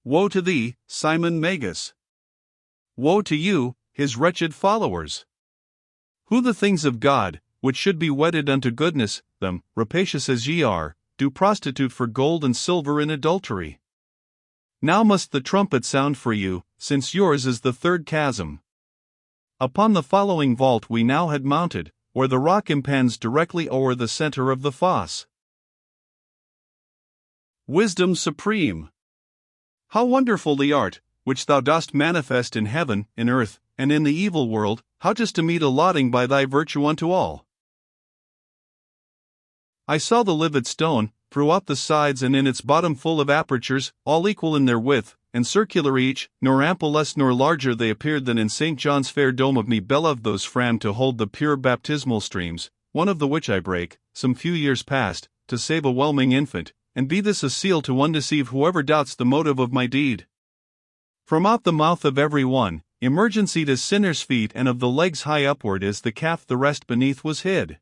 Woe to thee, Simon Magus! Woe to you, his wretched followers! Who the things of God, which should be wedded unto goodness, them, rapacious as ye are, do prostitute for gold and silver in adultery. Now must the trumpet sound for you, since yours is the third chasm. Upon the following vault we now had mounted, where the rock impends directly o'er the center of the fosse. Wisdom supreme! How wonderful the art, which thou dost manifest in heaven, in earth, and in the evil world, how just to meet allotting by thy virtue unto all. I saw the livid stone, throughout the sides and in its bottom full of apertures, all equal in their width, and circular each, nor ample less nor larger they appeared than in St. John's fair dome of me beloved those framed to hold the pure baptismal streams, one of the which I brake, some few years past, to save a whelming infant, and be this a seal to undeceive whoever doubts the motive of my deed. From out the mouth of every one, emergency to sinners' feet and of the legs high upward as the calf the rest beneath was hid.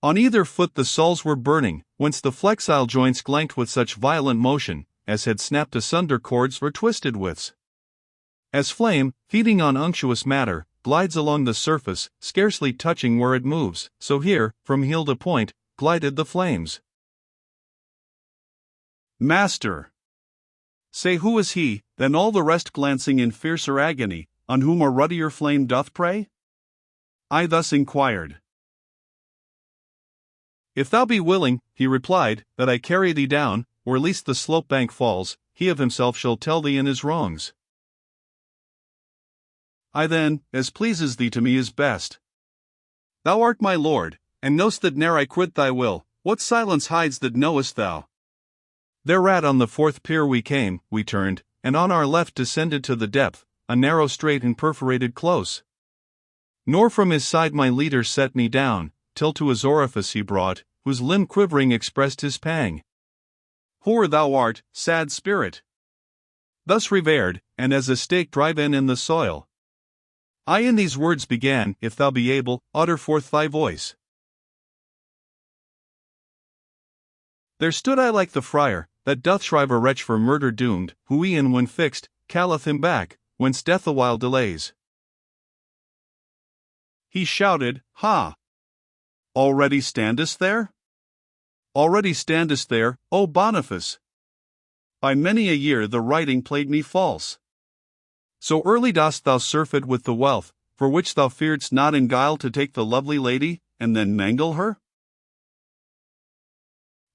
On either foot the soles were burning, whence the flexile joints glanked with such violent motion, as had snapped asunder cords or twisted withs. As flame, feeding on unctuous matter, glides along the surface, scarcely touching where it moves, so here, from heel to point, glided the flames. Master! Say who is he, then all the rest glancing in fiercer agony, on whom a ruddier flame doth prey? I thus inquired. If thou be willing, he replied, that I carry thee down, where least the slope bank falls, he of himself shall tell thee in his wrongs. I then, as pleases thee to me is best. Thou art my lord, and know'st that ne'er I quit thy will, what silence hides that knowest thou? Thereat on the fourth pier we came, we turned, and on our left descended to the depth, a narrow strait and perforated close. Nor from his side my leader set me down, till to his orifice he brought, whose limb quivering expressed his pang. Poor thou art, sad spirit! Thus revered, and as a stake drive in the soil. I in these words began, if thou be able, utter forth thy voice. There stood I like the friar, that doth shrive a wretch for murder doomed, who e'en when fixed, calleth him back, whence death awhile delays. He shouted, Ha! Already standest there? Already standest there, O Boniface! By many a year the writing played me false. So early dost thou surfeit with the wealth, for which thou fearedst not in guile to take the lovely lady, and then mangle her?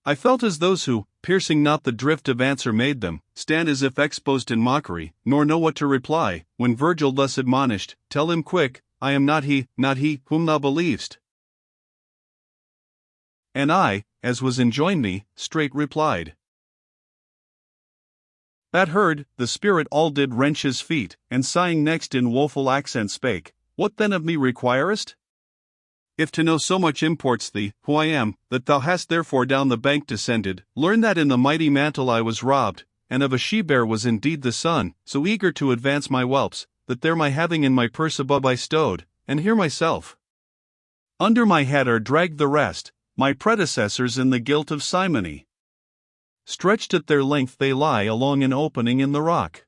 I felt as those who, piercing not the drift of answer made them, stand as if exposed in mockery, nor know what to reply, when Virgil thus admonished, Tell him quick, I am not he, whom thou believest. And I, as was enjoined me, straight replied. That heard, the spirit all did wrench his feet, and sighing next in woeful accent spake, What then of me requirest? If to know so much imports thee, who I am, that thou hast therefore down the bank descended, learn that in the mighty mantle I was robbed, and of a she-bear was indeed the son, so eager to advance my whelps, that there my having in my purse above I stowed, and here myself. Under my head are dragged the rest, my predecessors in the guilt of simony. Stretched at their length they lie along an opening in the rock.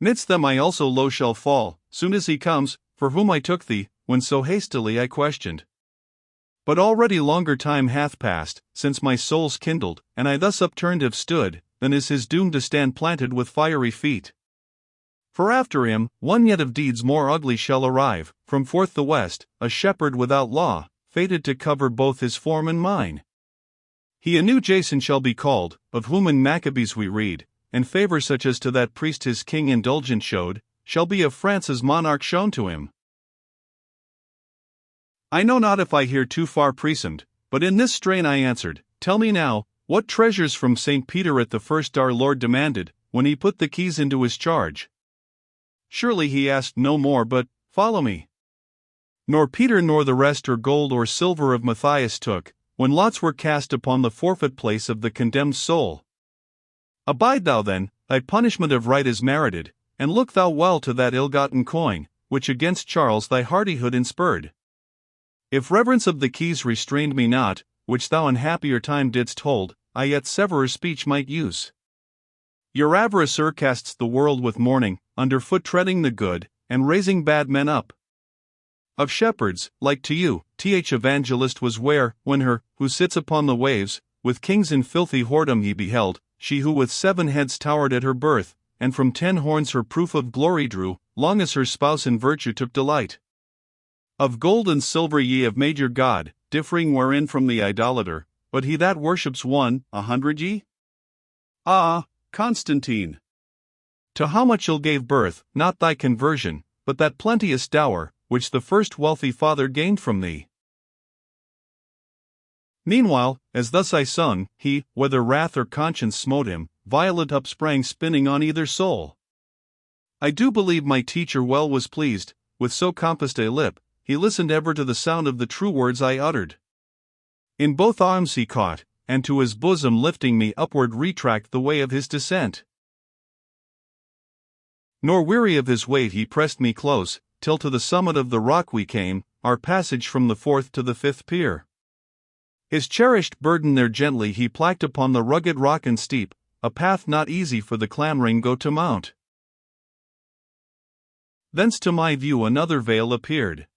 Midst them I also low shall fall, soon as he comes, for whom I took thee, when so hastily I questioned. But already longer time hath passed, since my soul's kindled, and I thus upturned have stood, than is his doom to stand planted with fiery feet. For after him, one yet of deeds more ugly shall arrive, from forth the west, a shepherd without law, fated to cover both his form and mine. He a new Jason shall be called, of whom in Maccabees we read, and favor such as to that priest his king indulgent showed, shall be of France's monarch shown to him. I know not if I hear too far presumed, but in this strain I answered, Tell me now, what treasures from St. Peter at the first our Lord demanded, when he put the keys into his charge? Surely he asked no more but, Follow me. Nor Peter nor the rest or gold or silver of Matthias took, when lots were cast upon the forfeit place of the condemned soul. Abide thou then, thy punishment of right is merited, and look thou well to that ill-gotten coin, which against Charles thy hardihood inspurred. If reverence of the keys restrained me not, which thou in happier time didst hold, I yet severer speech might use. Your avarice casts the world with mourning, underfoot treading the good, and raising bad men up. Of shepherds, like to you, evangelist was where, when her, who sits upon the waves, with kings in filthy whoredom he beheld, she who with 7 heads towered at her birth, and from 10 horns her proof of glory drew, long as her spouse in virtue took delight. Of gold and silver ye have made your God, differing wherein from the idolater, but he that worships 100 ye? Ah, Constantine! To how much ill gave birth, not thy conversion, but that plenteous dower, which the first wealthy father gained from thee. Meanwhile, as thus I sung, he, whether wrath or conscience smote him, violent upsprang spinning on either soul. I do believe my teacher well was pleased, with so compassed a lip, he listened ever to the sound of the true words I uttered. In both arms he caught, and to his bosom lifting me upward retracked the way of his descent. Nor weary of his weight he pressed me close, till to the summit of the rock we came, our passage from the 4th to the 5th pier. His cherished burden there gently he placked upon the rugged rock and steep, a path not easy for the clambering go to mount. Thence to my view another vale appeared.